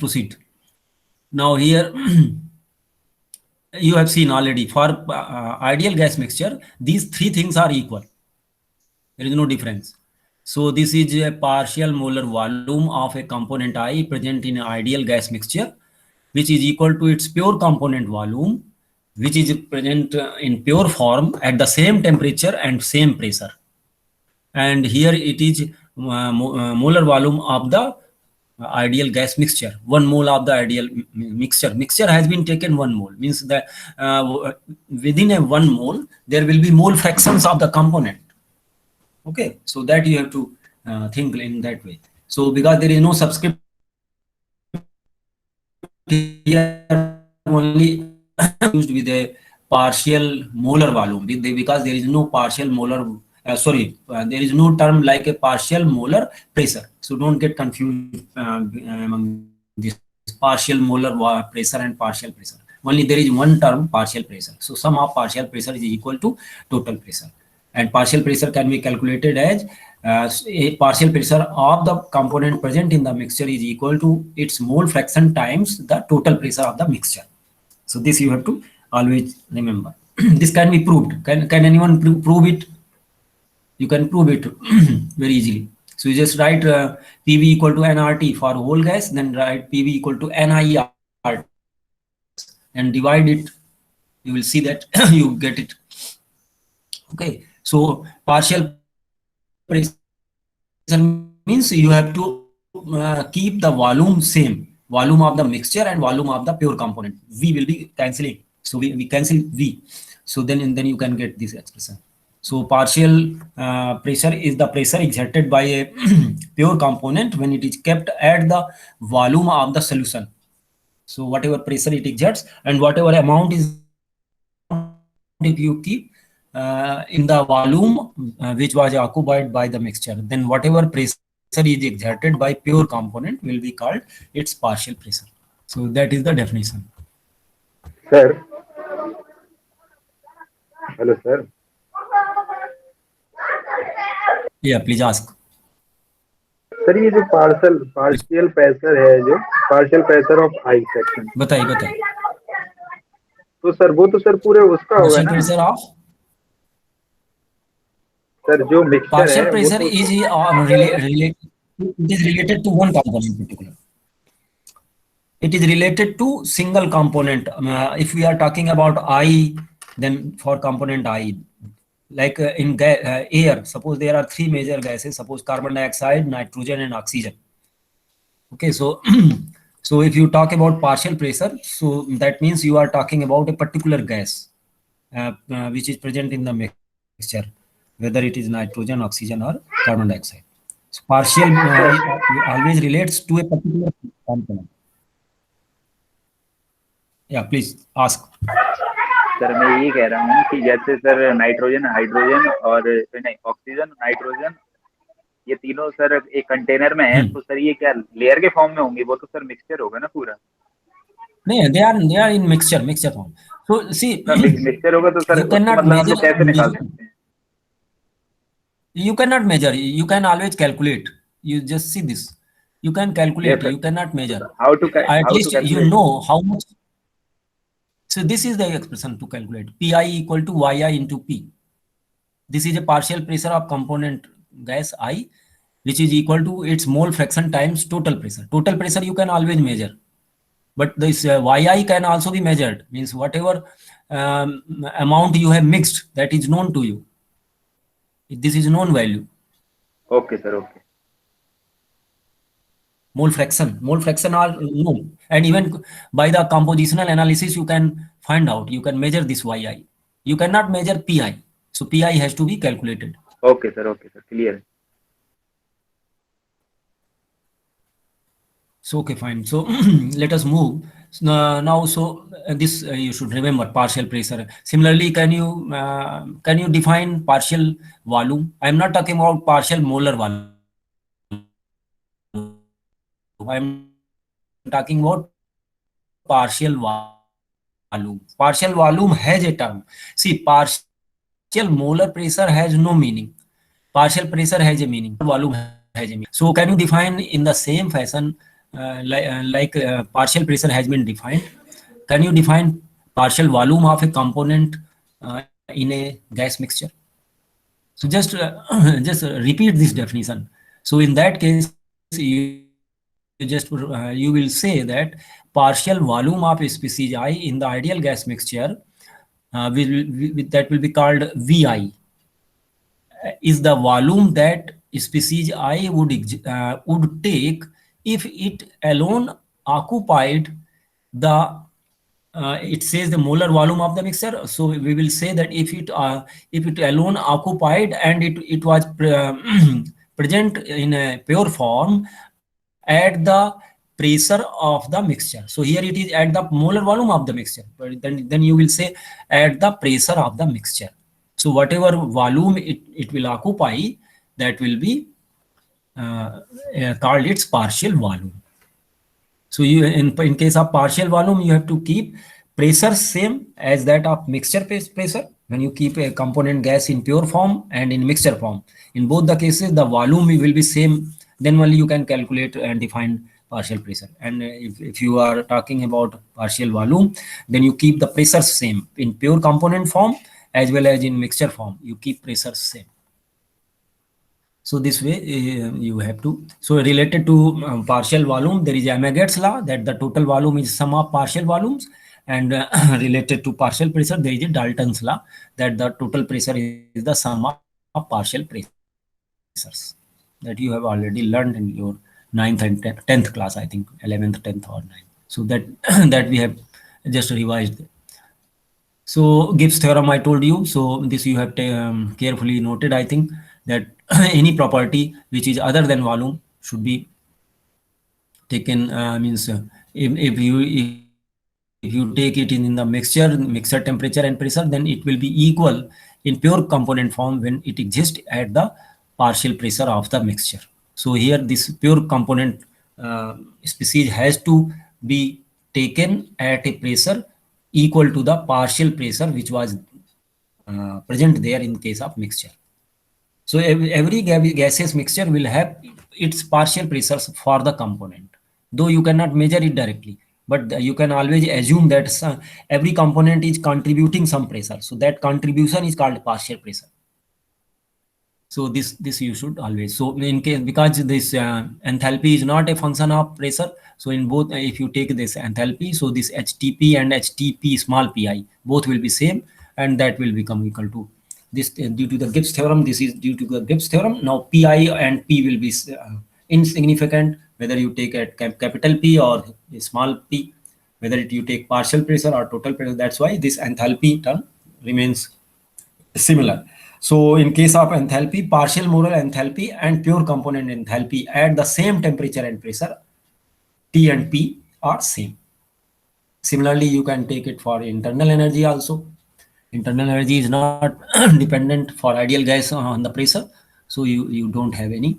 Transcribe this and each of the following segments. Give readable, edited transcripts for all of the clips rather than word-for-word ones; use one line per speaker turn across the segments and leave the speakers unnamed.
proceed. Now here you have seen already for ideal gas mixture, these three things are equal. There is no difference. So this is a partial molar volume of a component I present in an ideal gas mixture, which is equal to its pure component volume, which is present in pure form at the same temperature and same pressure. And here it is molar volume of the ideal gas mixture, 1 mole of the ideal mixture has been taken 1 mole, means that within a 1 mole there will be mole fractions of the component. Okay, so that you have to think in that way. So because there is no subscript here, only used with a partial molar volume, because there is no partial molar there is no term like a partial molar pressure. So don't get confused among this partial molar pressure and partial pressure. Only there is one term, partial pressure. So sum of partial pressure is equal to total pressure, and partial pressure can be calculated as a partial pressure of the component present in the mixture is equal to its mole fraction times the total pressure of the mixture. So this you have to always remember. This can be proved. Can anyone prove it? You can prove it very easily. So you just write PV equal to nRT for whole gas, then write PV equal to NIRT and divide it. You will see that you get it. Okay. So partial pressure means you have to keep the volume same, volume of the mixture and volume of the pure component. V will be cancelling. So we cancel V. So then you can get this expression. So partial pressure is the pressure exerted by a pure component when it is kept at the volume of the solution. So whatever pressure it exerts and whatever amount is, if you keep in the volume which was occupied by the mixture, then whatever pressure is exerted by pure component will be called its partial pressure. So that is the definition.
Sir. Hello, sir.
Yeah, please ask.
Sir ये जो partial pressure है, जो partial pressure of I section,
बताइए
तो sir वो तो sir पूरे उसका होगा ना
प्रेशर ऑफ
सर जो मिक्सचर
partial
है
pressure
वो तो
is related to one component in particular. It is related to single component. If we are talking about I, then for component I, like in air, suppose there are three major gases, suppose carbon dioxide, nitrogen and oxygen. Okay, so so if you talk about partial pressure, so that means you are talking about a particular gas which is present in the mixture, whether it is nitrogen, oxygen or carbon dioxide. So partial always relates to a particular component. Yeah, please ask.
Sir मैं ये कह रहा हूँ कि जैसे sir nitrogen, hydrogen और नहीं oxygen, nitrogen, ये तीनों सर एक कंटेनर में है, तो सर ये क्या लेयर के फॉर्म में होंगे? वो तो सर मिक्सचर होगा ना पूरा?
नहीं, they are in mixture form. So see,
mixture होगा तो सर मतलब हम लोग कैसे निकाल सकते हैं?
You cannot measure. You can always calculate. You just see this. You can calculate.
Yes,
you cannot measure.
How to
At least you know how much. So this is the expression to calculate. Pi equal to Yi into P. This is a partial pressure of component gas I, which is equal to its mole fraction times total pressure. Total pressure you can always measure, but this Yi can also be measured. Means whatever amount you have mixed, that is known to you. This is known value.
Okay, sir. Okay.
Mole fraction are known, and even by the compositional analysis you can find out. You can measure this Yi. You cannot measure Pi, so Pi has to be calculated.
Okay, sir. Okay, sir. Clear.
So okay, fine. So let us move now. So this you should remember, partial pressure. Similarly, can you define partial volume? I am not talking about partial molar volume. I am talking about partial volume. Partial volume has a term. See, partial molar pressure has no meaning. Partial pressure has a meaning. Volume has a meaning. So can you define in the same fashion partial pressure has been defined. Can you define partial volume of a component in a gas mixture? So just just repeat this definition. So in that case, you will say that partial volume of species I in the ideal gas mixture that will be called Vi is the volume that species I would take if it alone occupied the it says the molar volume of the mixture. So we will say that if it alone occupied and it was present in a pure form at the pressure of the mixture. So here it is at the molar volume of the mixture, but then you will say at the pressure of the mixture. So whatever volume it will occupy, that will be called its partial volume. So you in case of partial volume, you have to keep pressure same as that of mixture pressure. When you keep a component gas in pure form and in mixture form, in both the cases the volume will be same. Then only you can calculate and define partial pressure. And if you are talking about partial volume, then you keep the pressure same in pure component form as well as in mixture form. You keep pressure same. So this way you have to. So related to partial volume, there is Amagat's law that the total volume is sum of partial volumes, and related to partial pressure, there is a Dalton's law that the total pressure is the sum of partial pressures, that you have already learned in your 9th and 10th class, I think 11th, 10th or 9th. So that that we have just revised. So Gibbs theorem I told you. So this you have carefully noted, I think, that any property which is other than volume should be taken. If you take it in the mixture temperature and pressure, then it will be equal in pure component form when it exists at the partial pressure of the mixture. So here this pure component species has to be taken at a pressure equal to the partial pressure which was present there in case of mixture. So every gaseous mixture will have its partial pressures for the component, though you cannot measure it directly, but you can always assume that every component is contributing some pressure. So that contribution is called partial pressure. So this you should always. So in case, because this enthalpy is not a function of pressure, so in both, if you take this enthalpy, so this HTP and HTP small pi both will be same, and that will become equal to this due to the Gibbs theorem. This is due to the Gibbs theorem. Now pi and p will be insignificant whether you take at capital P or small p, whether you take partial pressure or total pressure. That's why this enthalpy term remains similar. So in case of enthalpy, partial molar enthalpy and pure component enthalpy at the same temperature and pressure, T and P are same. Similarly, you can take it for internal energy also. Internal energy is not dependent for ideal gas on the pressure. So you don't have any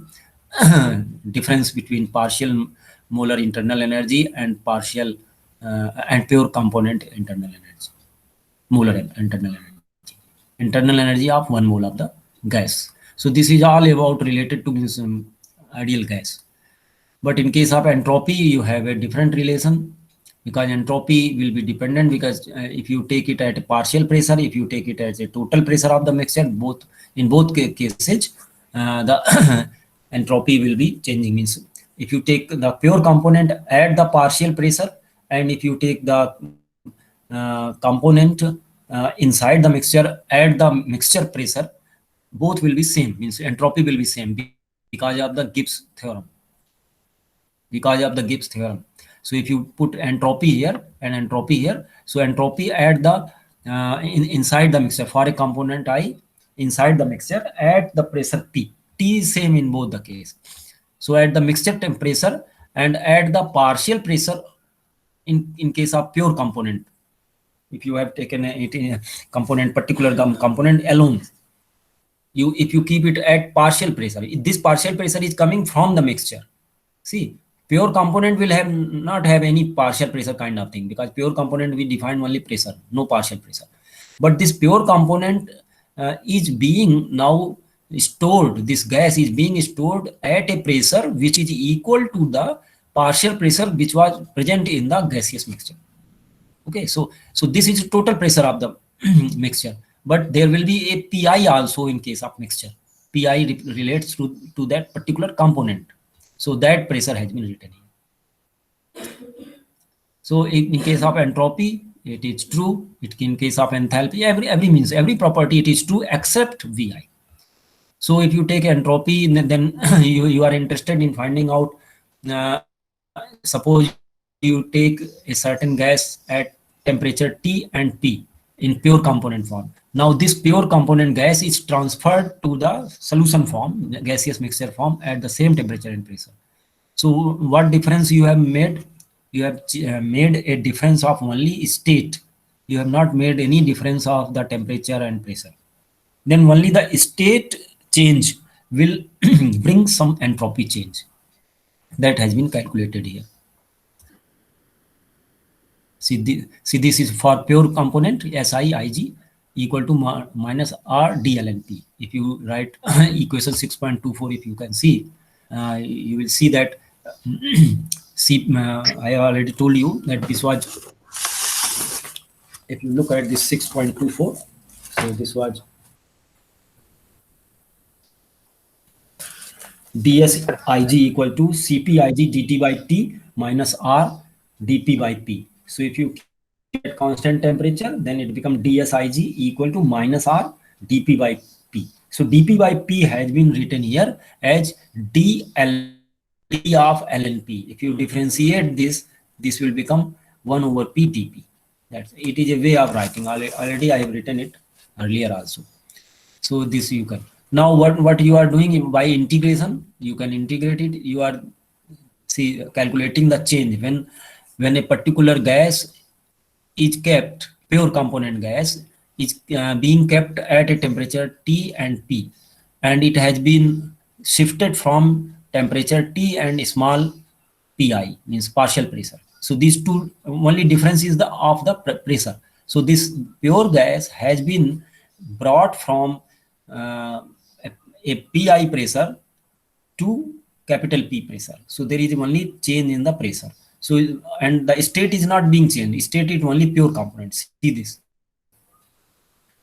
difference between partial molar internal energy and partial and pure component internal energy, molar internal energy. Internal energy of 1 mole of the gas. So this is all about related to this ideal gas. But in case of entropy, you have a different relation, because entropy will be dependent, because if you take it at a partial pressure, if you take it as a total pressure of the mixture, in both cases, the entropy will be changing. Means if you take the pure component at the partial pressure, and if you take the component inside the mixture at the mixture pressure, both will be same. Means entropy will be same because of the Gibbs theorem. Because of the Gibbs theorem. So if you put entropy here and entropy here, so entropy at the inside the mixture for a component I inside the mixture at the pressure T. T is same in both the case. So at the mixture temperature and at the partial pressure in case of pure component, if you have taken it in a component, particular component alone, if you keep it at partial pressure, this partial pressure is coming from the mixture. See, pure component will not have any partial pressure kind of thing, because pure component we define only pressure, no partial pressure. But this pure component is being now stored, this gas is being stored at a pressure which is equal to the partial pressure which was present in the gaseous mixture. Okay, so this is total pressure of the mixture, but there will be a PI also in case of mixture. PI relates to that particular component. So that pressure has been written here. So in case of entropy, it is true. In case of enthalpy, every property it is true except Vi. So if you take entropy, then you are interested in finding out. Suppose you take a certain gas at temperature T and P in pure component form. Now this pure component gas is transferred to the solution form, gaseous mixture form, at the same temperature and pressure. So what difference you have made? You have made a difference of only state. You have not made any difference of the temperature and pressure. Then only the state change will bring some entropy change. That has been calculated here. See, this is for pure component SiIg equal to minus R dlnp. If you write equation 6.24, if you can see, you will see that see, I already told you that this was, if you look at this 6.24, so this was dsIg equal to Cpig dt by T minus R dp by P. So if you get constant temperature, then it becomes dsIg equal to minus R dp by P. So dp by P has been written here as dL of lnp. If you differentiate this, this will become 1 over P dp. That's it, is a way of writing. Already I have written it earlier also. So this you can. Now what you are doing by integration, you can integrate it. You are calculating the change when a particular gas is kept, pure component gas is being kept at a temperature T and P, and it has been shifted from temperature T and small pi, means partial pressure. So these two, only difference is of the pressure. So this pure gas has been brought from a pi pressure to capital P pressure. So there is only change in the pressure. So, and the state is not being changed. State is only pure components. See this.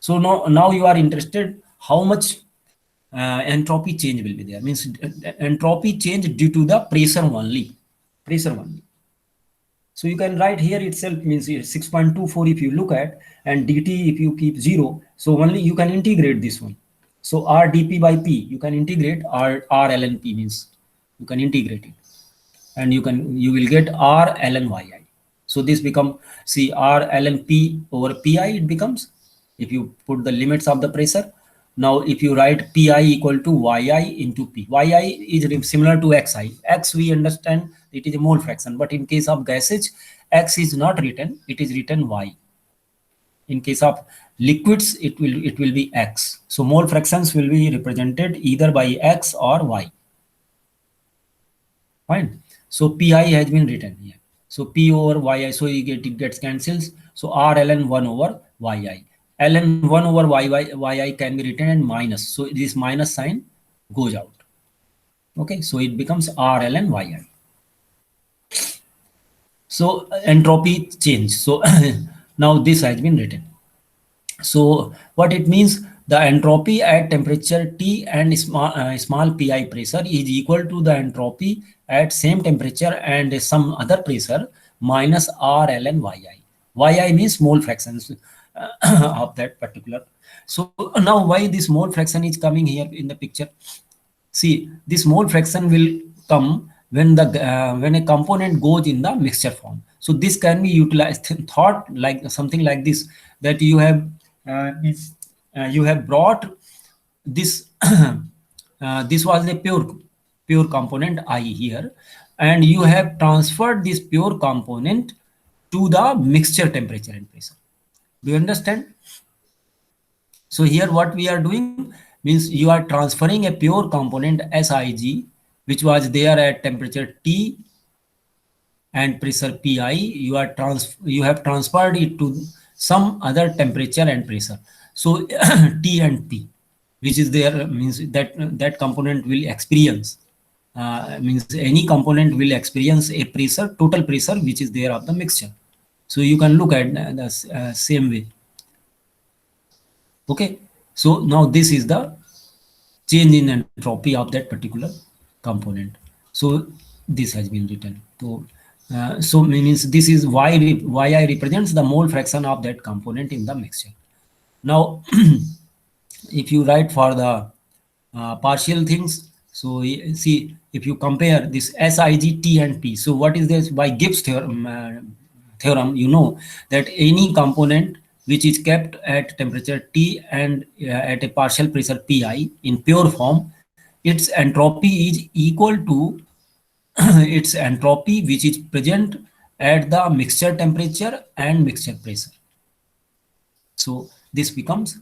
So now you are interested how much entropy change will be there. Means entropy change due to the pressure only. Pressure only. So you can write here itself, means 6.24 if you look at, and dt if you keep 0. So only you can integrate this one. So R dp by P, you can integrate R ln P, means you can integrate it, and you will get R ln yi. So this become, see, R ln P over Pi, it becomes, if you put the limits of the pressure. Now if you write Pi equal to yi into P, yi is similar to xi. X we understand it is a mole fraction, but in case of gases, x is not written, it is written y. In case of liquids, it will be x. So mole fractions will be represented either by x or y. Fine. So Pi has been written here. So P over yi, so it gets cancels. So R ln 1 over yi. Ln 1 over yi can be written in minus. So this minus sign goes out. Okay, so it becomes R ln yi. So entropy change. So now this has been written. So what it means, the entropy at temperature T and small pi pressure is equal to the entropy at same temperature and some other pressure minus R ln yi. Yi means mole fractions of that particular. So now why this mole fraction is coming here in the picture? See, this mole fraction will come when a component goes in the mixture form. So this can be utilized, thought like something like this, that you have brought this this was a pure component I here, and you have transferred this pure component to the mixture temperature and pressure. Do you understand? So here what we are doing means you are transferring a pure component SiG, which was there at temperature T and pressure Pi. You have transferred it to some other temperature and pressure. So T and P, which is there, means that component will experience means any component will experience a pressure, total pressure which is there of the mixture. So you can look at the same way. Okay, so now this is the change in entropy of that particular component. So this has been written. So means this is why I represents the mole fraction of that component in the mixture. Now, if you write for the partial things, so see, if you compare this Sig, T and P, so what is this? By Gibbs theorem, you know that any component which is kept at temperature T and at a partial pressure Pi in pure form, its entropy is equal to its entropy which is present at the mixture temperature and mixture pressure. So this becomes,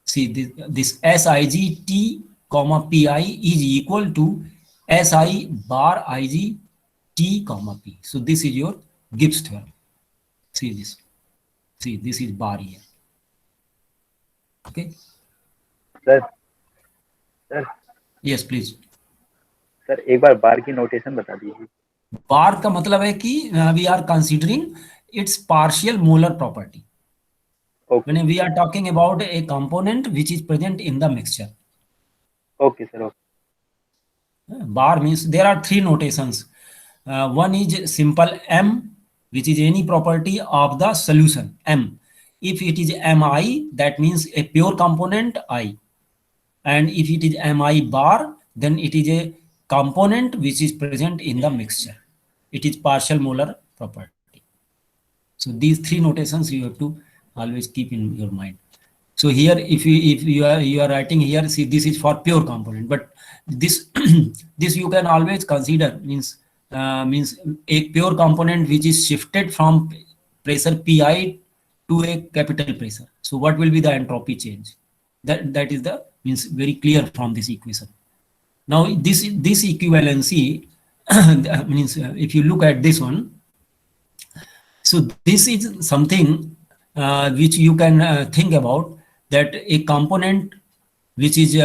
see, this Sig T comma Pi is equal to Si bar Ig T comma P. So this is your Gibbs theorem. See this. See, this is bar here. Okay.
Sir sir
Yes, please.
Sir एक बार बार की notation बता दीजिए.
बार का मतलब है कि we are considering its partial molar property.
Okay.
When we are talking about a component which is present in the mixture.
Okay, sir. Okay.
Bar means there are three notations. One is simple M, which is any property of the solution, M. If it is Mi, that means a pure component I. And if it is Mi bar, then it is a component which is present in the mixture. It is partial molar property. So these three notations you have to always keep in your mind. So here, if you are writing here, see, this is for pure component, but this this you can always consider means a pure component which is shifted from pressure Pi to a capital pressure. So what will be the entropy change? That is the means very clear from this equation. Now this equivalency means if you look at this one, so this is something which you can think about, that a component which is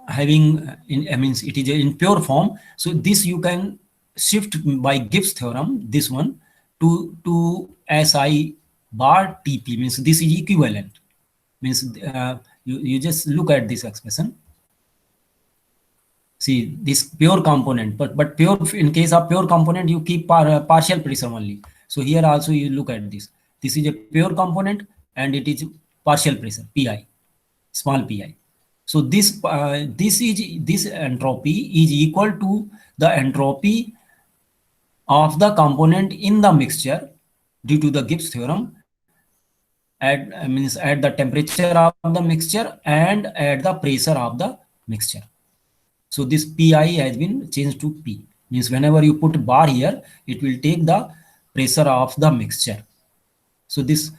having means it is in pure form. So this you can shift by Gibbs theorem, this one to Si bar Tp, means this is equivalent. Means you just look at this expression. See, this pure component, but pure, in case of pure component you keep partial pressure only. So here also you look at this. This is a pure component and it is partial pressure Pi, small pi. So this entropy is equal to the entropy of the component in the mixture due to the Gibbs theorem at the temperature of the mixture and at the pressure of the mixture. So this Pi has been changed to P. Means whenever you put bar here, it will take the pressure of the mixture. So this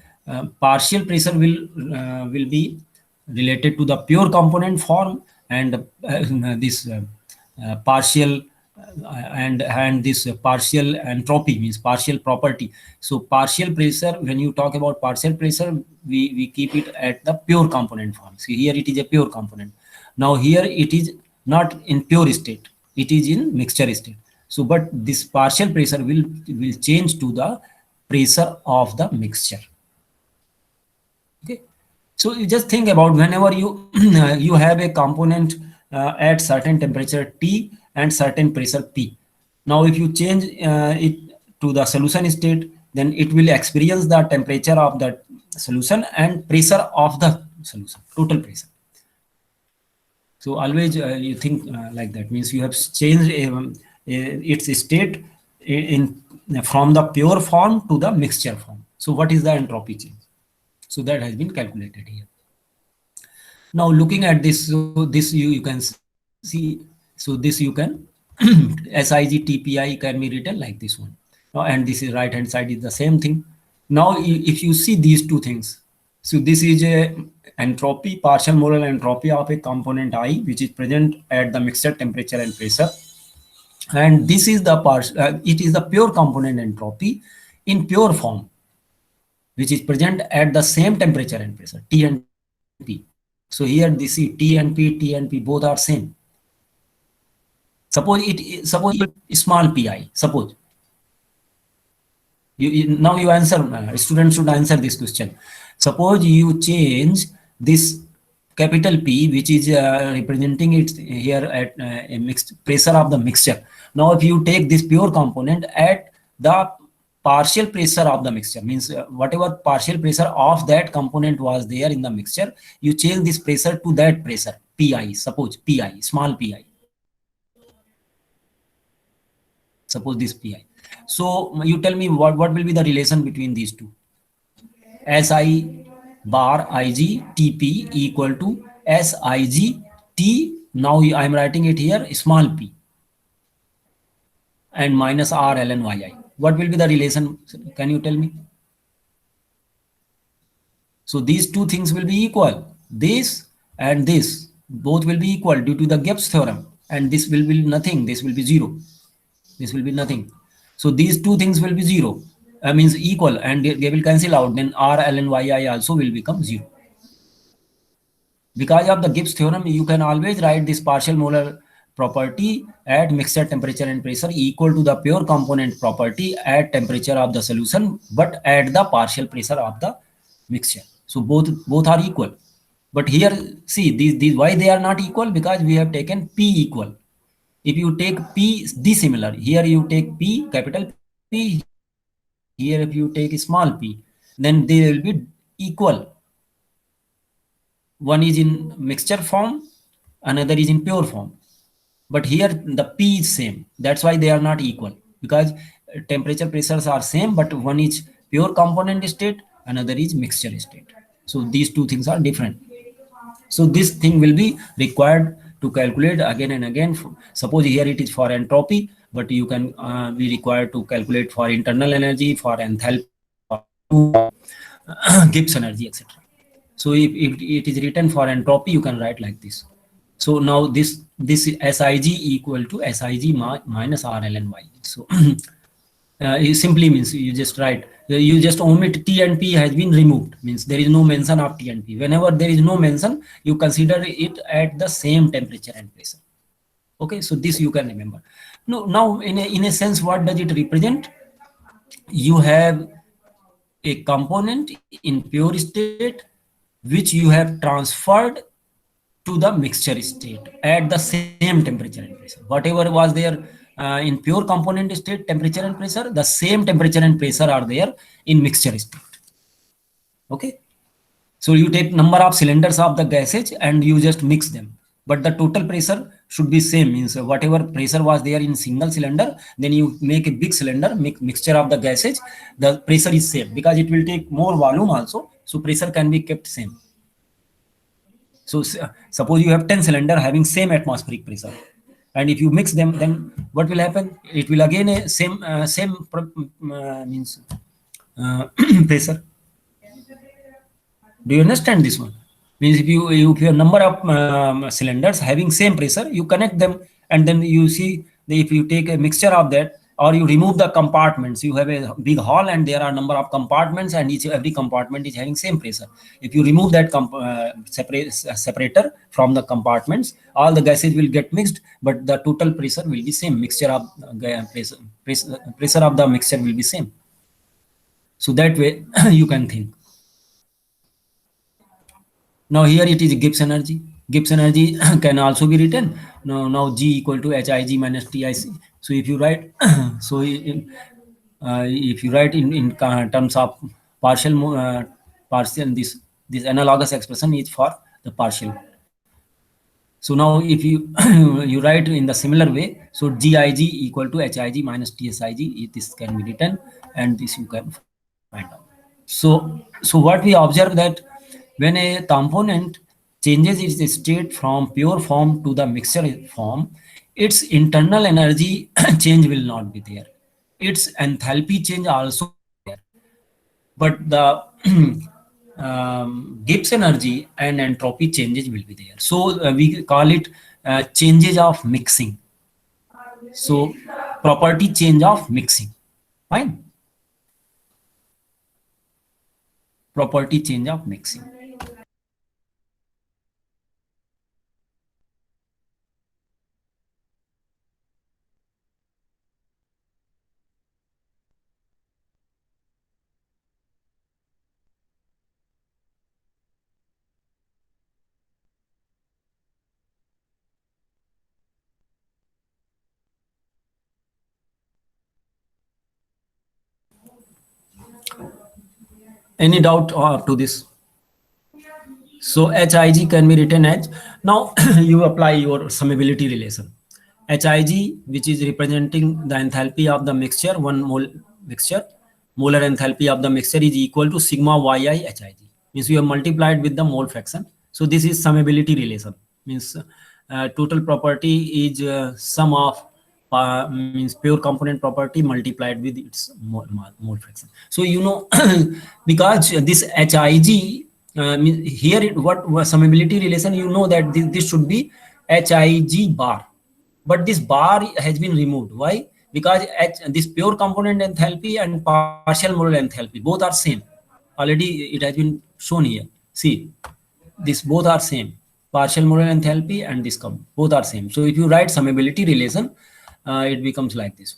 partial pressure will be related to the pure component form, and this partial and this partial entropy means partial property. So partial pressure, when you talk about partial pressure, we keep it at the pure component form. See, here it is a pure component. Now here it is not in pure state, it is in mixture state. So but this partial pressure will change to the pressure of the mixture. Okay, so you just think about whenever you you have a component at certain temperature T and certain pressure P. Now if you change it to the solution state, then it will experience the temperature of that solution and pressure of the solution, total pressure. So always you think like that, means you have changed its state from the pure form to the mixture form. So what is the entropy change? So that has been calculated here. Now looking at this, so this you can see, so this you can Sig Tpi can be written like this one. And this is right hand side is the same thing. Now if you see these two things, so this is a entropy, partial molar entropy of a component I, which is present at the mixture temperature and pressure. And this is the it is the pure component entropy in pure form, which is present at the same temperature and pressure, T and P. So here this is T and P both are same. suppose small pi, suppose now you answer, students should answer this question. Suppose you change this capital P, which is representing it here at a mixed pressure of the mixture. Now if you take this pure component at the partial pressure of the mixture, means whatever partial pressure of that component was there in the mixture, you change this pressure to that pressure Pi, suppose Pi, small Pi, suppose this Pi. So you tell me what will be the relation between these two. SI bar Ig Tp equal to Sig T. Now I am writing it here small p and minus R ln Yi. What will be the relation? Can you tell me? So these two things will be equal. This and this both will be equal due to the Gibbs theorem, and this will be nothing. This will be zero. This will be nothing. So these two things will be zero. Means equal, and they will cancel out. Then R ln Yi also will become zero. Because of the Gibbs theorem, you can always write this partial molar property at mixture temperature and pressure equal to the pure component property at temperature of the solution, but at the partial pressure of the mixture. So both are equal. But here, see, these why they are not equal? Because we have taken P equal. If you take P dissimilar, here you take P, capital P, here if you take small p, then they will be equal. One is in mixture form, another is in pure form. But here the P is same. That's why they are not equal, because temperature pressures are same, but one is pure component state, another is mixture state. So these two things are different. So this thing will be required to calculate again and again. Suppose here it is for entropy, but you can be required to calculate for internal energy, for enthalpy, for Gibbs energy, etc. So if it is written for entropy, you can write like this. So now this Sig equal to Sig minus R ln Y. So it simply means you just write, you just omit T and P has been removed, means there is no mention of T and P. Whenever there is no mention, you consider it at the same temperature and pressure. Okay, so this you can remember. Now in a sense, what does it represent? You have a component in pure state which you have transferred to the mixture state at the same temperature and pressure. Whatever was there in pure component state, temperature and pressure, the same temperature and pressure are there in mixture state. Okay. So you take number of cylinders of the gases and you just mix them. But the total pressure should be same, means whatever pressure was there in single cylinder, then you make a big cylinder, mixture of the gases, the pressure is same, because it will take more volume also. So pressure can be kept same. So suppose you have 10 cylinder having same atmospheric pressure, and if you mix them, then what will happen? It will again a same means pressure. Do you understand this one? Means if you have number of cylinders having same pressure, you connect them, and then you see if you take a mixture of that, or you remove the compartments, you have a big hall and there are number of compartments, and every compartment is having same pressure. If you remove that separator from the compartments, all the gases will get mixed, but the total pressure will be same. Mixture of pressure of the mixture will be same. So that way you can think. Now here it is Gibbs energy. Gibbs energy can also be written now G equal to Hij minus Tic. So if you write, so if you write in terms of partial, this analogous expression is for the partial. So now if you you write in the similar way, so Gij equal to Hij minus Tsig, this can be written, and this you can find out. So what we observe that when a component changes its state from pure form to the mixture form, its internal energy change will not be there. Its enthalpy change also there. But the Gibbs energy and entropy changes will be there. So we call it changes of mixing. So property change of mixing. Fine. Property change of mixing. Any doubt up to this? So Hij can be written as, now you apply your summability relation. Hij, which is representing the enthalpy of the mixture, one mole mixture, molar enthalpy of the mixture is equal to sigma yi Hij. Means you have multiplied with the mole fraction. So this is summability relation. Means total property is sum of means pure component property multiplied with its mole fraction. So you know because this Hij here what summability relation, you know that this should be Hij bar, but this bar has been removed. Why? Because this pure component enthalpy and partial molar enthalpy both are same. Already it has been shown here. See, this both are same. Partial molar enthalpy and this both are same. So if you write summability relation, it becomes like this.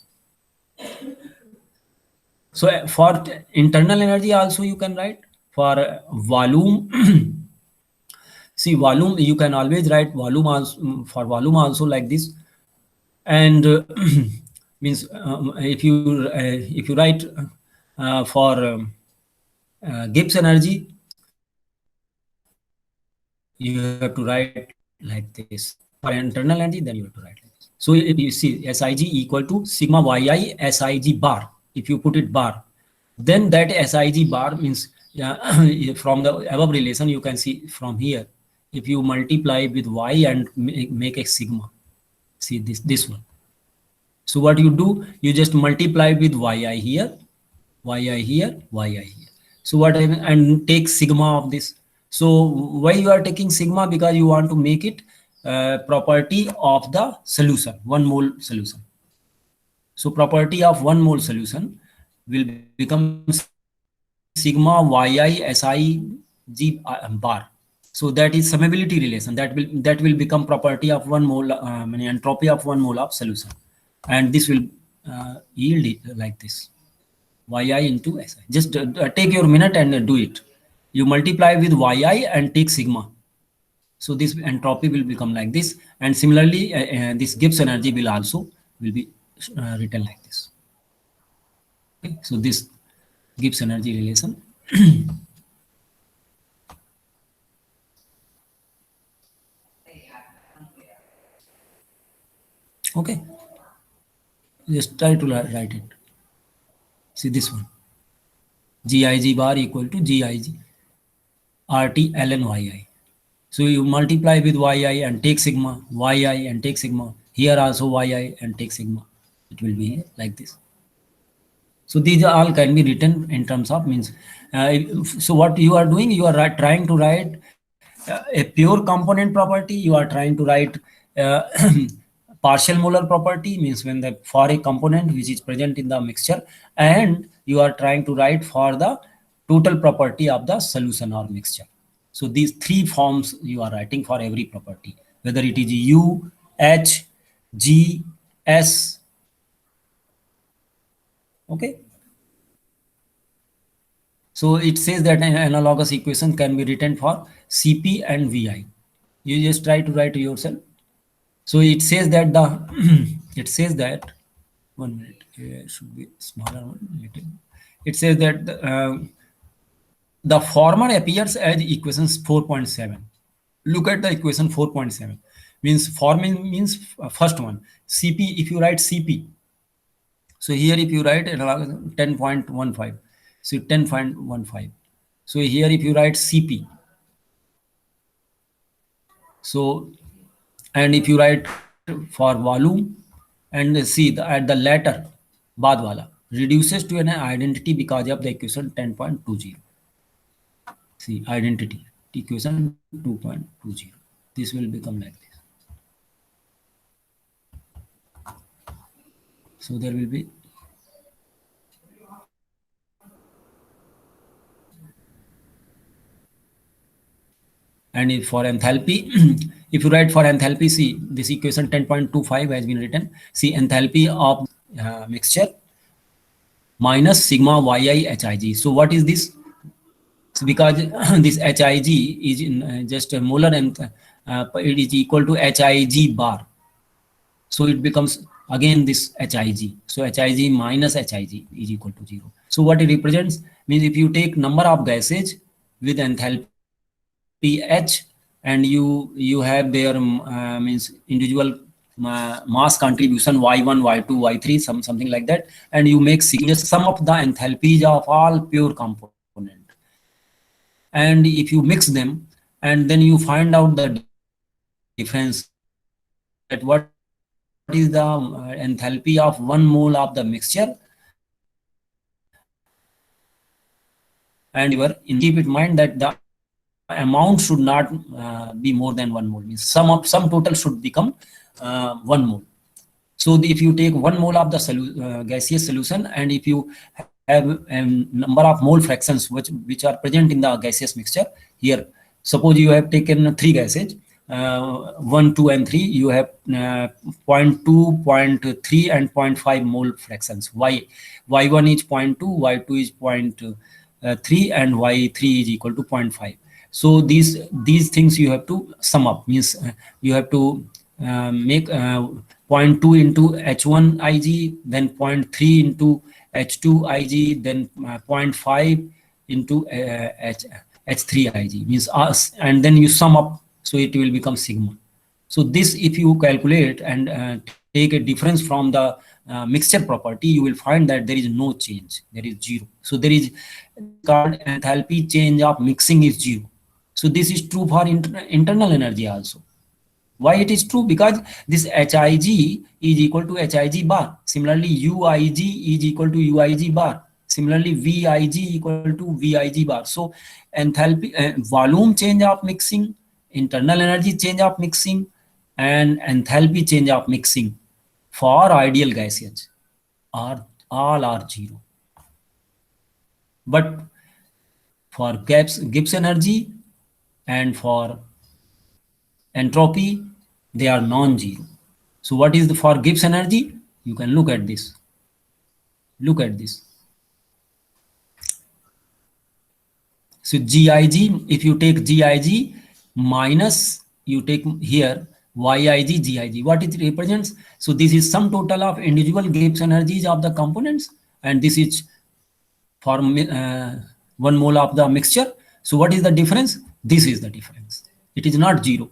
So for internal energy also you can write. For volume, see volume, you can always write volume also, for volume also like this. And means if you write for Gibbs energy, you have to write like this. For internal energy, then you have to write like this. So if you see Sig equal to sigma yi Sig bar, if you put it bar, then that Sig bar means from the above relation you can see from here, if you multiply with y and make a sigma, see this one. So what you do, you just multiply with yi here, yi here, yi here. So what and take sigma of this. So why you are taking sigma? Because you want to make it property of the solution, 1 mole solution. So property of 1 mole solution will become sigma yi Sig bar. So that is summability relation. That will become property of 1 mole, entropy of 1 mole of solution, and this will yield it like this, yi into Si. Just take your minute and do it. You multiply with yi and take sigma. So this entropy will become like this, and similarly this Gibbs energy will also be written like this. Okay, so this Gibbs energy relation. Okay, just try to write it. See this one, Gig bar equal to Gig RT ln yi. So you multiply with yi and take sigma, yi and take sigma. Here also yi and take sigma. It will be like this. So these all can be written in terms of means. So what you are doing, you are trying to write a pure component property. You are trying to write partial molar property, means when the for a component which is present in the mixture, and you are trying to write for the total property of the solution or mixture. So these 3 forms you are writing for every property, whether it is U, H, G, S. Okay. So it says that an analogous equation can be written for Cp and Vi. You just try to write yourself. So it says that it says that 1 minute, it should be smaller one. It says that the former appears as equations 4.7. Look at the equation 4.7. Means forming means first one, Cp. If you write Cp, so here if you write 10.15, so 10.15. So here if you write Cp, so and if you write for volume, and see at the latter बाद वाला reduces to an identity because of the equation 10.20. See identity equation 2.20. This will become like this. So there will be and if for enthalpy, if you write for enthalpy, see this equation 10.25 has been written. See enthalpy of mixture minus sigma yi Hij. So what is this? So because this Hij is in just a molar and it is equal to Hij bar. So it becomes again this Hij. So Hij minus Hij is equal to 0. So what it represents means if you take number of gases with enthalpy H and you have their means individual mass contribution y1, y2, y3, something like that, and you make sum of the enthalpies of all pure component, and if you mix them and then you find out the difference, that what is the enthalpy of 1 mole of the mixture, and keep in mind that the amount should not be more than 1 mole, means some total should become 1 mole. So if you take 1 mole of the gaseous solution, and if you have a number of mole fractions which are present in the gaseous mixture, here suppose you have taken 3 gases, 1, 2 and 3, you have 0.2, 0.3 and 0.5 mole fractions. Y1 is 0.2, Y2 is 0.3 and Y3 is equal to 0.5. So these things you have to sum up, means you have to make 0.2 into H1 Ig, then 0.3 into H2 Ig, then 0.5 into H3 Ig, means us, and then you sum up, so it will become sigma. So this, if you calculate and take a difference from the mixture property, you will find that there is no change, there is 0. So there is called enthalpy change of mixing is 0. So this is true for internal energy also. Why it is true? Because this Hij is equal to Hij bar. Similarly, Uig is equal to Uig bar. Similarly, Vig equal to Vig bar. So enthalpy, volume change of mixing, internal energy change of mixing, and enthalpy change of mixing for ideal gases all are 0. But for Gibbs energy and for entropy, they are non-zero. So what is for Gibbs energy? You can look at this. Look at this. So Gig, if you take Gig minus, you take here Yig, Gig, what it represents? So this is sum total of individual Gibbs energies of the components, and this is for 1 mole of the mixture. So what is the difference? This is the difference. It is not 0.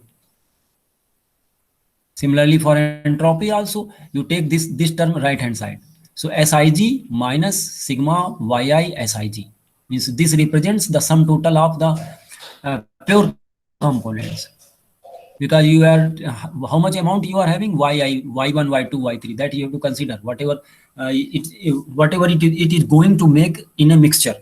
Similarly, for entropy also, you take this term right hand side. So Sig minus sigma Yi Sig, means this represents the sum total of the pure components, because you are how much amount you are having, Yi, Y1, Y2, Y3, that you have to consider whatever it is going to make in a mixture.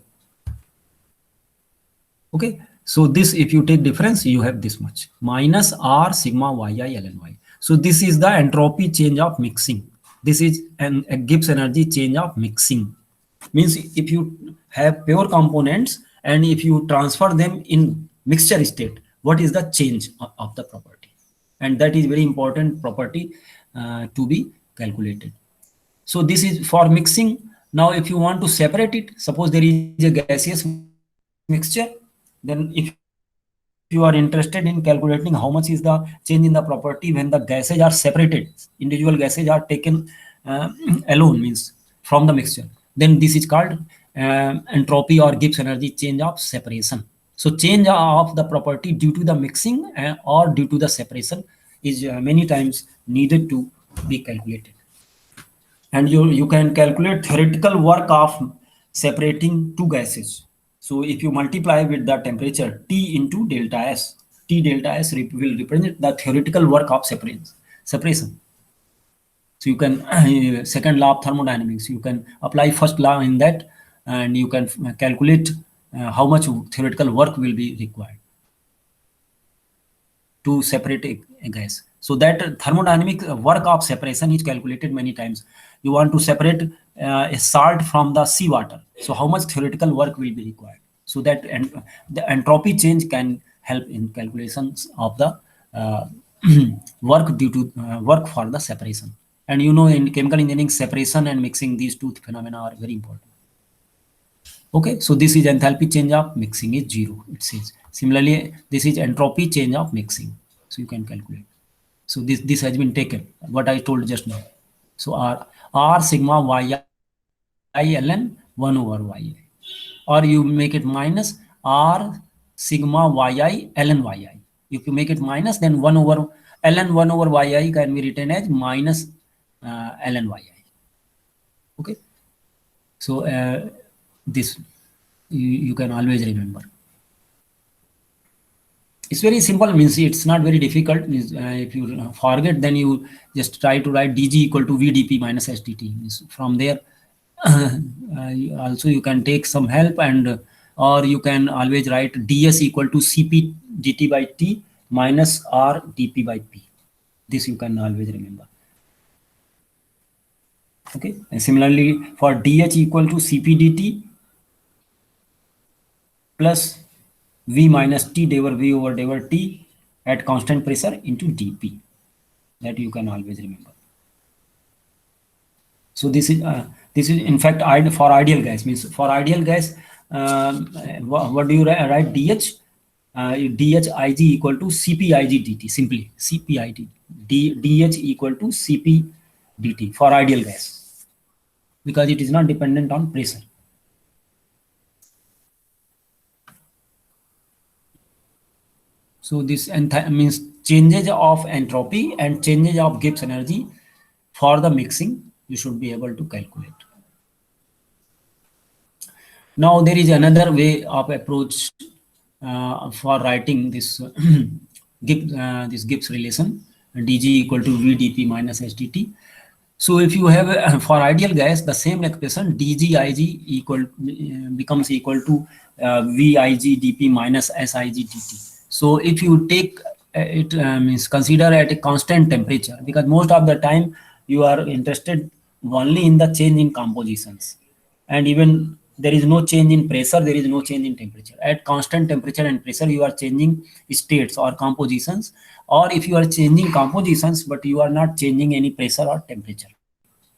Okay, so this, if you take difference, you have this much minus R sigma Yi ln Y. So this is the entropy change of mixing. This is a Gibbs energy change of mixing. Means if you have pure components and if you transfer them in mixture state, what is the change of the property? And that is very important property to be calculated. So this is for mixing. Now if you want to separate it, suppose there is a gaseous mixture, then if you are interested in calculating how much is the change in the property when the gases are separated, individual gases are taken alone, means from the mixture, then this is called entropy or Gibbs energy change of separation. So change of the property due to the mixing or due to the separation is many times needed to be calculated. And you can calculate theoretical work of separating two gases. So if you multiply with the temperature T into delta S, T delta S will represent the theoretical work of separation. So you can, second law of thermodynamics, you can apply first law in that, and you can calculate how much theoretical work will be required to separate a gas. So that thermodynamic work of separation is calculated many times. You want to separate a salt from the seawater. So how much theoretical work will be required? So that the entropy change can help in calculations of the work due to work for the separation. And you know, in chemical engineering, separation and mixing, these two phenomena are very important. Okay, so this is enthalpy change of mixing is 0, it says. Similarly, this is entropy change of mixing. So you can calculate. So this has been taken, what I told just now. So R sigma yi ln 1 over yi, or you make it minus R sigma yi ln yi. If you make it minus, then 1 over ln 1 over yi can be written as minus ln yi. Okay. So this you can always remember. It's very simple, means it's not very difficult. Means if you forget, then you just try to write dg equal to vdp minus sdt. Means from there, also you can take some help, and or you can always write ds equal to cp dt by t minus r dp by p. This you can always remember. Okay. And similarly, for dh equal to cp dt plus v minus t divided v over divided t at constant pressure into dp. That you can always remember. So this is in fact for ideal gas. Means for ideal gas, what do you write? dh dh ig equal to cp ig dt. Simply cp ig dh equal to cp dt for ideal gas, because it is not dependent on pressure. So this means changes of entropy and changes of Gibbs energy for the mixing, you should be able to calculate. Now there is another way of approach for writing this this Gibbs relation, dg equal to vdp minus sdt. So if you have for ideal gas the same expression, dg ig equal becomes equal to vig dp minus sig dt. So if you take it means consider at a constant temperature, because most of the time you are interested only in the change in compositions, and even there is no change in pressure, there is no change in temperature. At constant temperature and pressure you are changing states or compositions, or if you are changing compositions but you are not changing any pressure or temperature.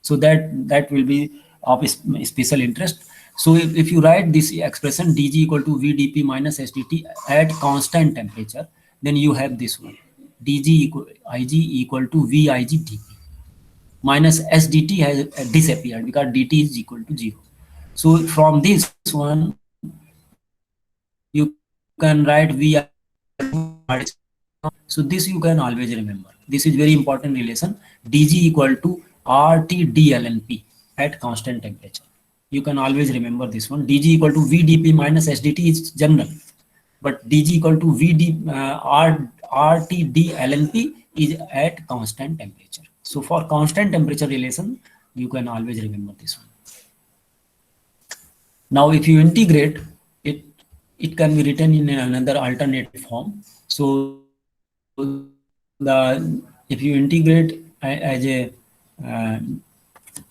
So that will be of special interest. So if you write this expression dg equal to vdp minus sdt at constant temperature, then you have this one, dg equal ig equal to vig dp minus sdt has disappeared because dt is equal to 0. So from this one you can write v. So this you can always remember. This is very important relation, dg equal to rt dlnp at constant temperature. You can always remember this one. dg equal to vdp minus sdt is general, but dg equal to rt dlnp is at constant temperature. So for constant temperature relation, you can always remember this one. Now if you integrate it, it can be written in another alternate form. So if you integrate as a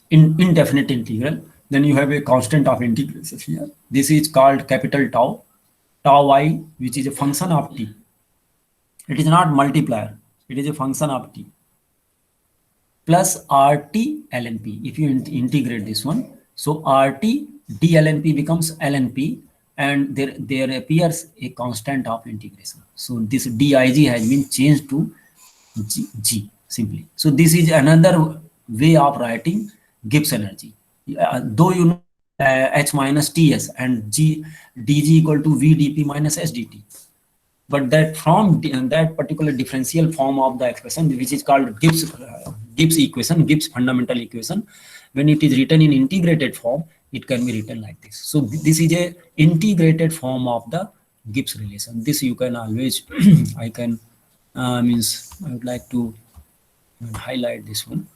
indefinite integral, then you have a constant of integration here. This is called capital tau, tau I, which is a function of t. It is not multiplier, it is a function of t, plus rt lnp. If you integrate this one, so rt dlnp becomes lnp, and there appears a constant of integration. So this dig has been changed to g simply. So this is another way of writing Gibbs energy. Though you know h minus ts and dg equal to vdp minus sdt, but that from that particular differential form of the expression, which is called Gibbs equation, Gibbs fundamental equation, when it is written in integrated form, it can be written like this. So this is a integrated form of the Gibbs relation. This you can always I can means I would like to highlight this one.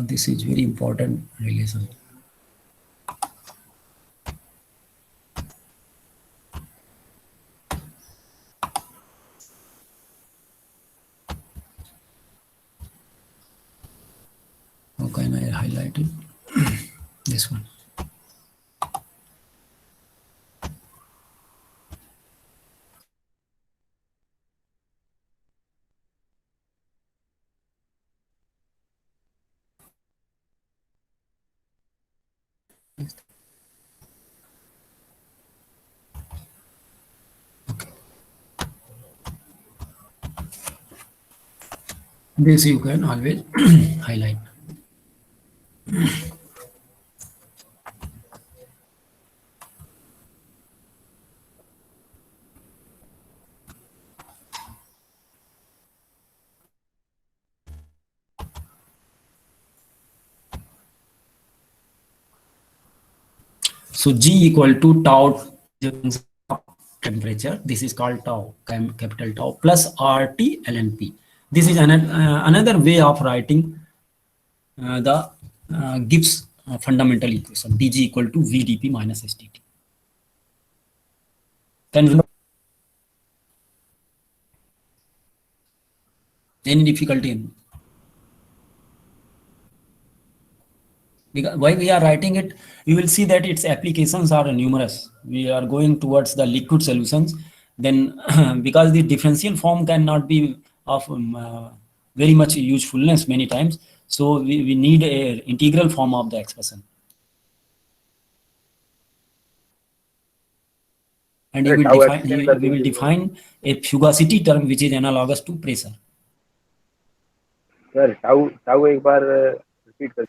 This is very important relation. How can I highlight it? This one. This you can always highlight. So G equal to tau temperature. This is called tau, capital tau, plus RT ln P. This is another way of writing the Gibbs fundamental equation, dg equal to vdp minus sdt. Can you any difficulty in? Because why we are writing it, you will see that its applications are numerous. We are going towards the liquid solutions. Then because the differential form cannot be of very much usefulness many times, so we need a integral form of the expression. And
Sir,
you will
tau
define,
explain कर
we will
दीजिए।
define a fugacity term which is analogous to pressure.
Sir tau एक बार repeat कर।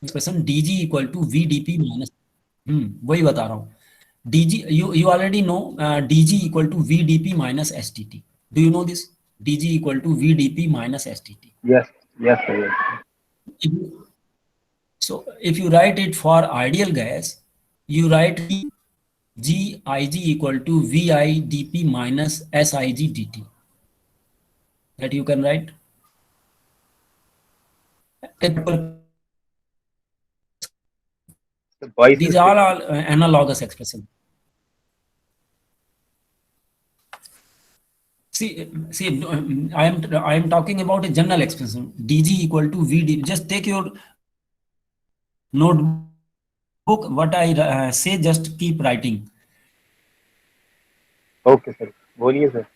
Expression dg equal to vdp minus, वही बता रहा हूँ. dg, you already know dg equal to vdp minus sdt. Do you know this? dg equal to vdp minus sdt.
Yes sir yes.
So if you write it for ideal gas, you write g ig equal to vi dp minus sig dt. That you can write. These are all analogous expressions. See, I am talking about a general expression. dg equal to vd. Just take your notebook. What I say, just keep writing.
Okay sir, बोलिए sir.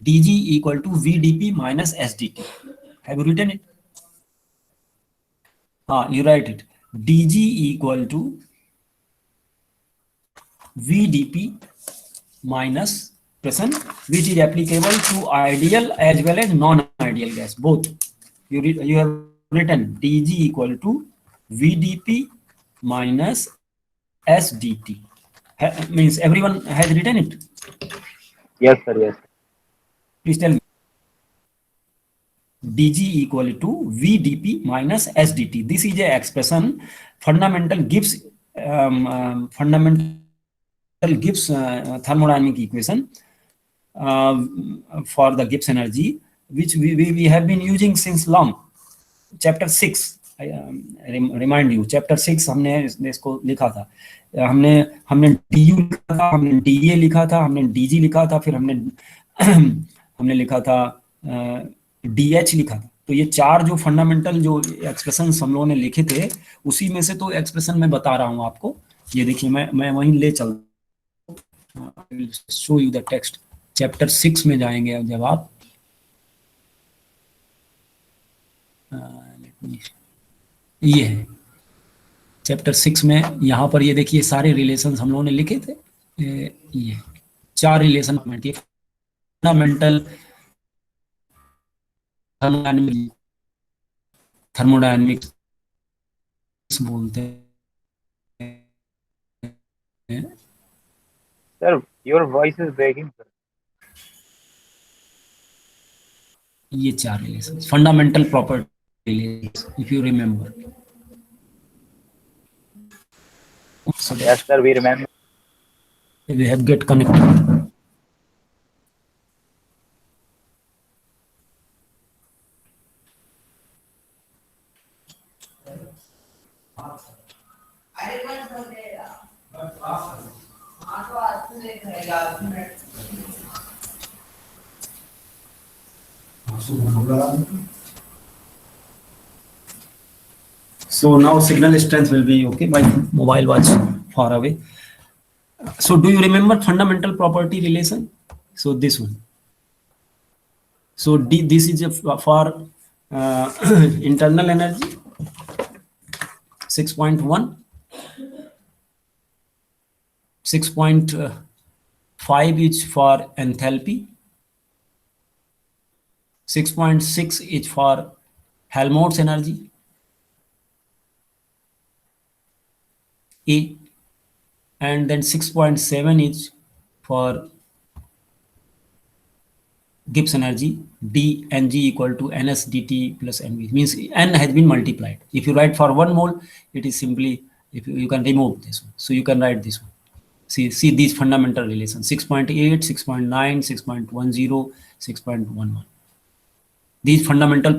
dg equal to vdp minus sdt. Have you written it? You write it. dg equal to vdp minus present, which is applicable to ideal as well as non-ideal gas, both. You have written dg equal to vdp minus sdt. Means everyone has written it.
Yes sir yes.
Please tell me. dg equal to vdp minus sdt. This is a expression, fundamental Gibbs thermodynamic equation for the Gibbs energy, which we have been using since long. Chapter 6, I remind you, chapter 6 हमने इसको लिखा था. हमने du लिखा था, हमने da लिखा था, हमने dg लिखा था, फिर हमने लिखा था dh लिखा था. तो ये चार जो फंडामेंटल जो एक्सप्रेशंस हम लोगों ने लिखे थे, उसी में से तो एक्सप्रेशन मैं बता रहा हूँ आपको. ये देखिए, मैं वहीं ले चल show you the text. Chapter 6 में जाएंगे जब आप, ये है चैप्टर 6 में. यहाँ पर ये देखिए सारे रिलेशंस हम लोगों ने लिखे थे. ये चार रिलेशन फंडामेंटल थर्मोडायनेमिक्स बोलते हैं.
Sir your voice is breaking sir.
ये चार relation fundamental property relations, if you remember. So
yes sir, we remember.
we have get connected. So now signal strength will be okay. My mobile was far away. So do you remember fundamental property relation? So this one. So this is for internal energy 6.1, 6.5 is for enthalpy, 6.6 is for Helmholtz energy, A, and then 6.7 is for Gibbs energy, D, Ng equal to Ns dt plus Nv, means N has been multiplied. If you write for 1 mole, it is simply, if you can remove this one. So you can write this one. See these fundamental relations, 6.8, 6.9, 6.10, 6.11. These fundamental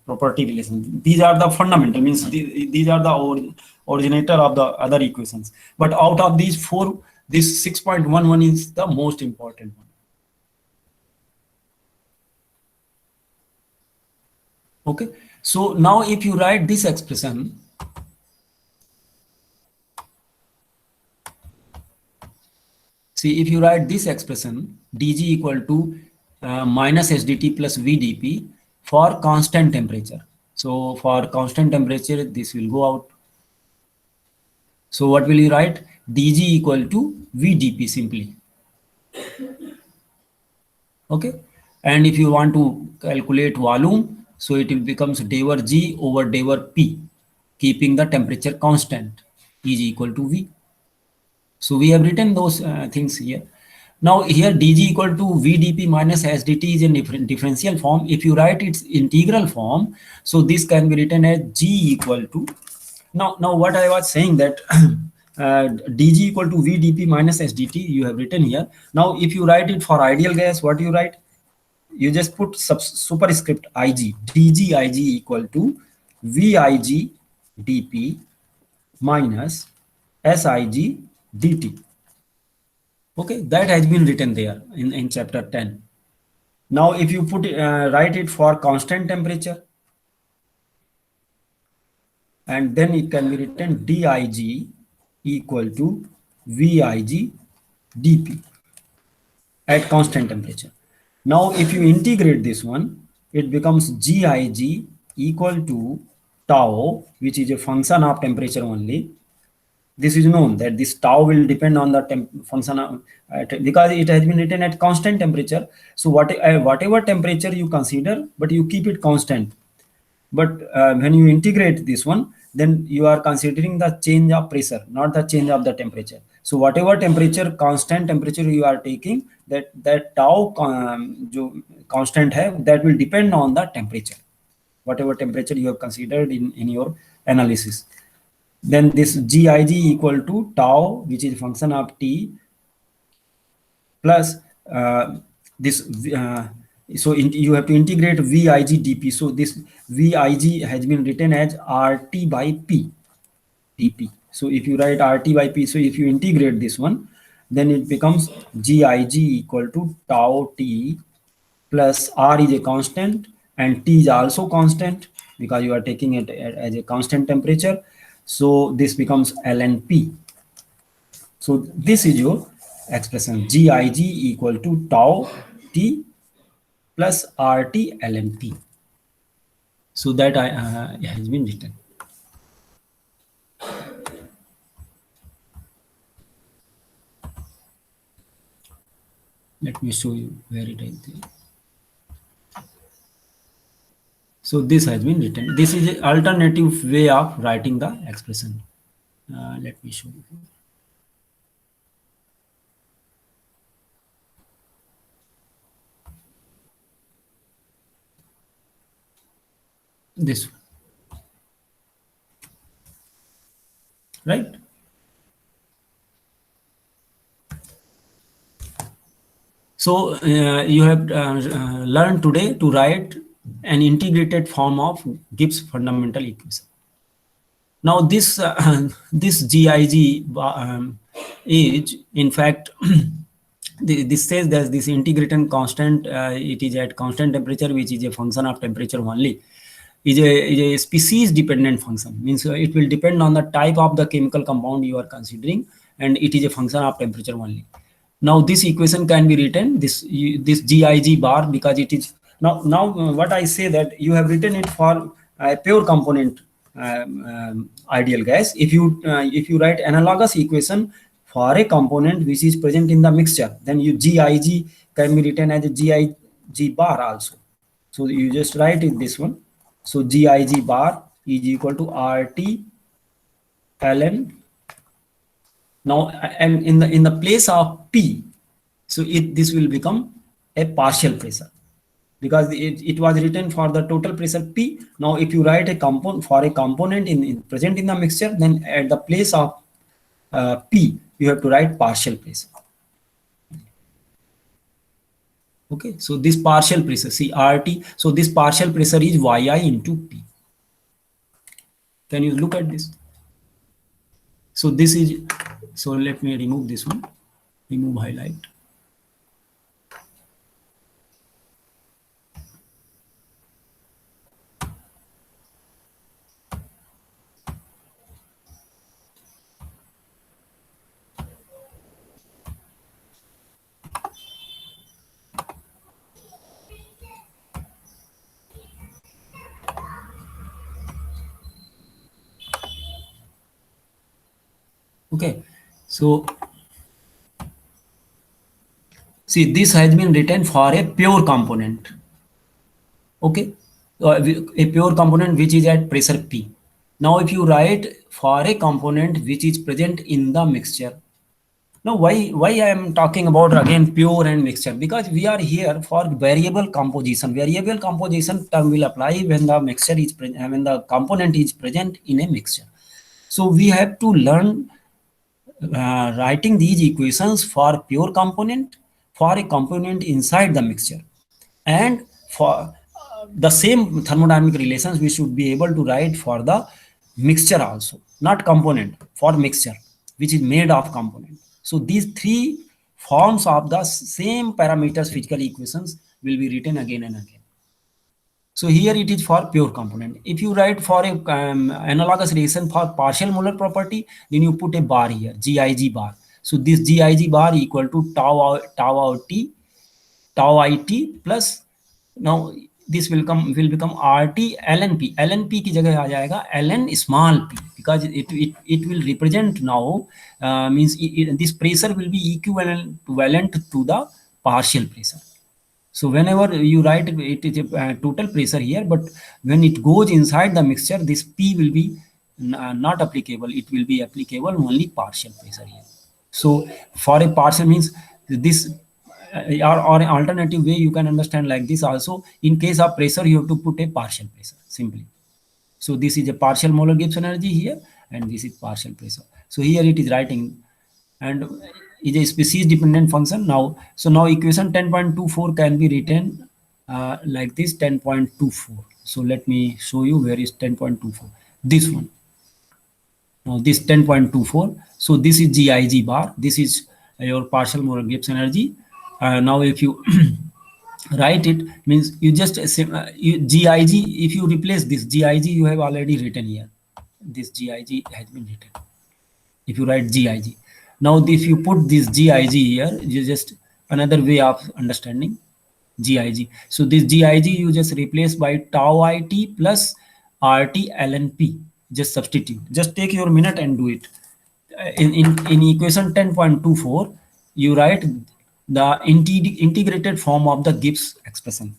property relations. These are the fundamental, means these are the originator of the other equations. But out of these four, this 6.11 is the most important one. Okay, so now if you write this expression, see if you write this expression, dg equal to minus sdt plus vdp for constant temperature. So for constant temperature, this will go out. So what will you write? dg equal to vdp simply. Okay, and if you want to calculate volume, so it will becomes dV G over dV P, keeping the temperature constant, E is equal to V. So we have written those things here. Now here dg equal to vdp minus sdt is in differential form. If you write its integral form, so this can be written as g equal to, now what I was saying that dg equal to vdp minus sdt you have written here. Now if you write it for ideal gas, what you write? You just put superscript ig, dg ig equal to vig dp minus sig dt. Okay, that has been written there in chapter 10. Now if you put write it for constant temperature, and then it can be written dig equal to vig dp at constant temperature. Now if you integrate this one, it becomes gig equal to tau, which is a function of temperature only. This is known that this tau will depend on the function of, because it has been written at constant temperature. So whatever temperature you consider, but you keep it constant. But when you integrate this one, then you are considering the change of pressure, not the change of the temperature. So whatever temperature, constant temperature you are taking, that tau constant hai, that will depend on the temperature, whatever temperature you have considered in your analysis. Then this gig equal to tau, which is function of t, plus this so you have to integrate vig dp. So this vig has been written as rt by p dp. So if you write rt by p, so if you integrate this one, then it becomes gig equal to tau t plus r is a constant and t is also constant because you are taking it as a constant temperature. So this becomes ln p. So this is your expression, gig equal to tau t plus rt ln p. So that has been written. Let me show you where it is there. So this has been written. This is an alternative way of writing the expression. Let me show you. This one. Right? So you have learned today to write an integrated form of Gibbs fundamental equation. Now this this gig is in fact this says that this integrated constant, it is at constant temperature, which is a function of temperature only, is a species dependent function, means it will depend on the type of the chemical compound you are considering, and it is a function of temperature only. Now this equation can be written this gig bar, because it is now what I say that you have written it for a pure component ideal gas. If you write analogous equation for a component which is present in the mixture, then you gig can be written as a G bar also. So you just write it this one. So Gig bar is equal to RT ln. Now, and in the place of P, so this will become a partial pressure, because it was written for the total pressure P. Now, if you write a component for a component in present in the mixture, then at the place of P, you have to write partial pressure. Okay, so this partial pressure, see RT, so this partial pressure is Yi into P. Can you look at this? So this is, so let me remove this one, remove highlight. Okay, so see, this has been written for a pure component. Okay, a pure component which is at pressure P. Now, if you write for a component which is present in the mixture, now why I am talking about again pure and mixture? Because we are here for variable composition. Variable composition term will apply when the mixture is when the component is present in a mixture. So we have to learn writing these equations for pure component, for a component inside the mixture, and for the same thermodynamic relations we should be able to write for the mixture also, not component, for mixture which is made of component. So these three forms of the same parameters physical equations will be written again and again. So here it is for pure component. If you write for a analogous relation for partial molar property, then you put a bar here, Gig bar. So this Gig bar equal to tau it plus, now this will become RT ln P. ln P की जगह आ जाएगा ln small p, because it will represent now means this pressure will be equivalent to the partial pressure. So whenever you write it is a total pressure here, but when it goes inside the mixture, this P will be not applicable. It will be applicable only partial pressure here. So for a partial means this or an alternative way you can understand like this also. In case of pressure, you have to put a partial pressure simply. So this is a partial molar Gibbs energy here, and this is partial pressure. So here it is writing, and is a species dependent function now. So now equation 10.24 can be written like this 10.24. So let me show you where is 10.24. This one. Now this 10.24. So this is Gig bar. This is your partial molar Gibbs energy. Now if you write it, means you just Gig, if you replace this Gig, you have already written here. This Gig has been written. If you write Gig. Now, if you put this Gig here, you just another way of understanding Gig. So this Gig you just replace by tau it plus RT ln P. Just substitute. Just take your minute and do it. In equation 10.24, you write the integrated form of the Gibbs expression.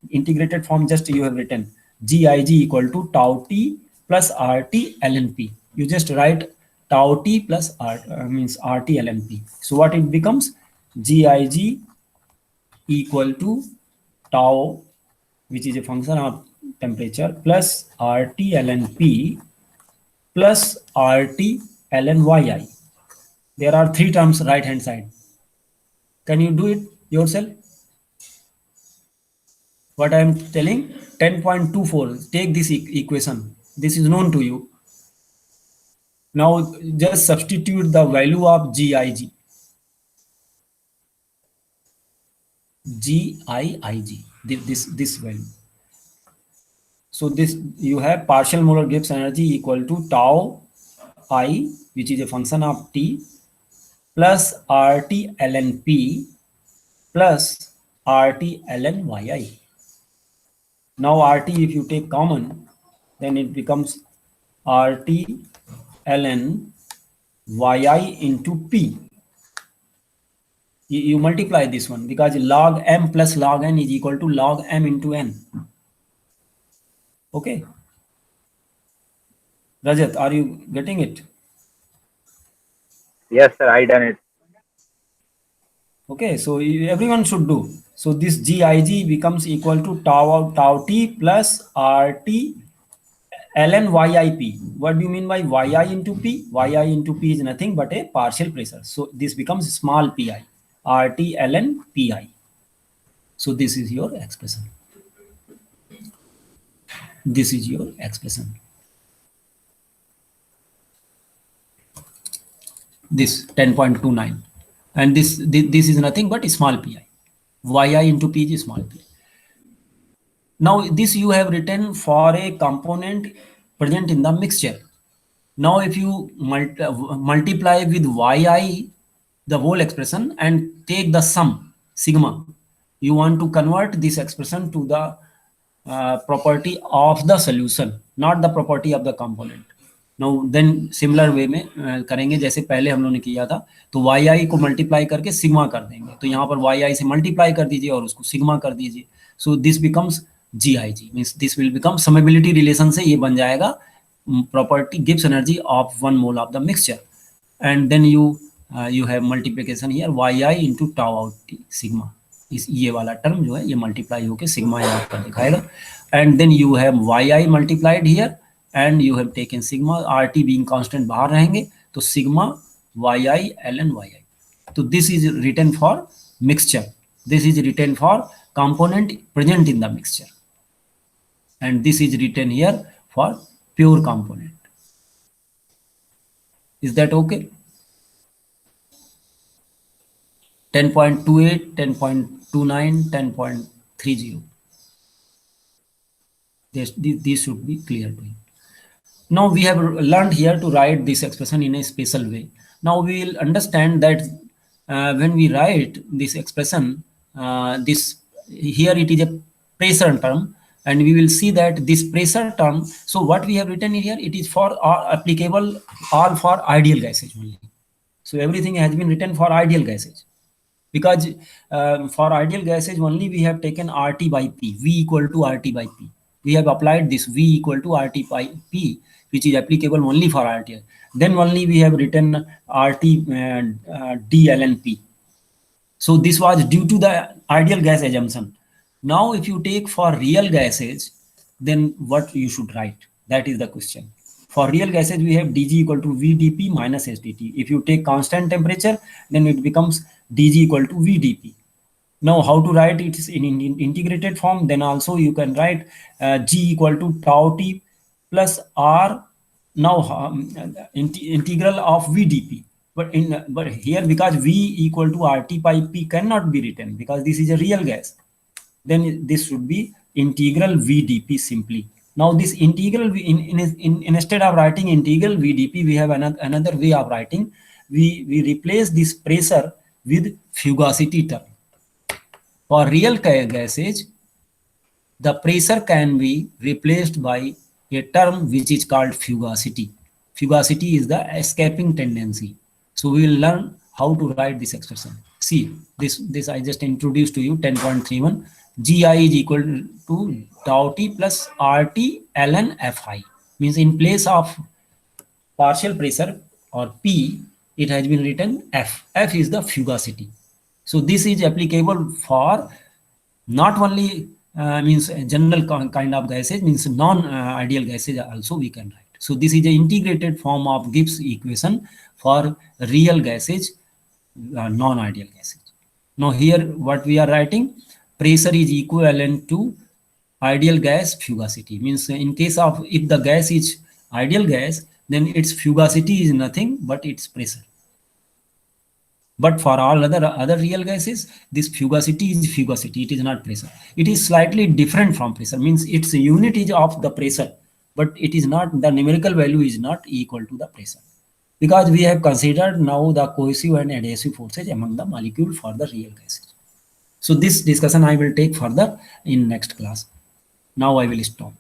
Integrated form just you have written Gig equal to tau t plus RT ln P. You just write tau t plus means RT ln P. So what it becomes? Gig equal to tau, which is a function of temperature, plus RT ln P plus RT ln Yi. There are three terms right hand side. Can you do it yourself? What I am telling, 10.24, take this equation. This is known to you. Now just substitute the value of Gig. This value. So this you have partial molar Gibbs energy equal to tau I, which is a function of T, plus RT ln P plus RT ln Yi. Now RT, if you take common, then it becomes RT ln Yi into P. You multiply this one, because log m plus log n is equal to log m into n. Okay, Rajat, are you getting it?
Yes, sir. I done it.
Okay, so everyone should do. So this Gig becomes equal to tau t plus RT ln YIP. What do you mean by Yi into P? Yi into P is nothing but a partial pressure. So this becomes small pi, RT ln Pi. So this is your expression. This is your expression. This 10.29. And this is nothing but small pi. Yi into P is small pi. Now this you have written for a component present in the mixture. Now if you multiply with Yi, the whole expression, and take the sum, sigma, you want to convert this expression to the property of the solution, not the property of the component. Now then similar way में करेंगे जैसे पहले हम लोगों ने किया था, तो yi को मल्टीप्लाई करके सिग्मा कर देंगे, तो यहाँ पर yi से मल्टीप्लाई कर दीजिए और उसको सिग्मा कर दीजिए. So this becomes Gig, means this will become summability relation से ये बन जाएगा property Gibbs energy of 1 mole of the mixture, and then you have multiplication here yi into tau out t sigma. इस ये वाला term जो है ये मल्टीप्लाई होके सिग्मा यहाँ पर दिखाएगा, and then you have yi multiplied here and you have taken sigma, RT being constant बाहर रहेंगे, तो sigma yi ln yi. So this is written for mixture, this is written for component present in the mixture, and this is written here for pure component. Is that okay? 10.28, 10.29, 10.30. These should be clear to you. Now we have learned here to write this expression in a special way. Now we will understand that when we write this expression, this here it is a pressure term, and we will see that this pressure term, so what we have written here, it is for applicable all for ideal gases only. So everything has been written for ideal gases, because for ideal gases only we have taken RT by P, V equal to RT by P. We have applied this V equal to RT by P, which is applicable only for RT. Then only we have written RT D ln P. So this was due to the ideal gas assumption. Now if you take for real gases, then what you should write? That is the question. For real gases, we have dg equal to vdp minus sdt. If you take constant temperature, then it becomes dg equal to vdp. Now how to write it is in integrated form? Then also you can write g equal to tau t plus r. Now integral of vdp. But here, because v equal to RT by P cannot be written because this is a real gas, then this should be integral vdp simply. Now this integral, instead of writing integral vdp, we have another way of writing. We replace this pressure with fugacity term. For real gases, the pressure can be replaced by a term which is called fugacity. Fugacity is the escaping tendency. So we will learn how to write this expression. See, this I just introduced to you, 10.31. Gi is equal to tau t plus RT ln Fi. Means in place of partial pressure or P, it has been written F. F is the fugacity. So this is applicable for not only means general kind of gases, means non-ideal gases also we can write. So this is an integrated form of Gibbs equation for real gases, non-ideal gases. Now here what we are writing, pressure is equivalent to ideal gas fugacity. Means in case of, if the gas is ideal gas, then its fugacity is nothing but its pressure. But for all other real gases, this fugacity is fugacity, it is not pressure. It is slightly different from pressure, means its unit is of the pressure, but it is not, the numerical value is not equal to the pressure. Because we have considered now the cohesive and adhesive forces among the molecule for the real gases. So this discussion I will take further in next class. Now I will stop.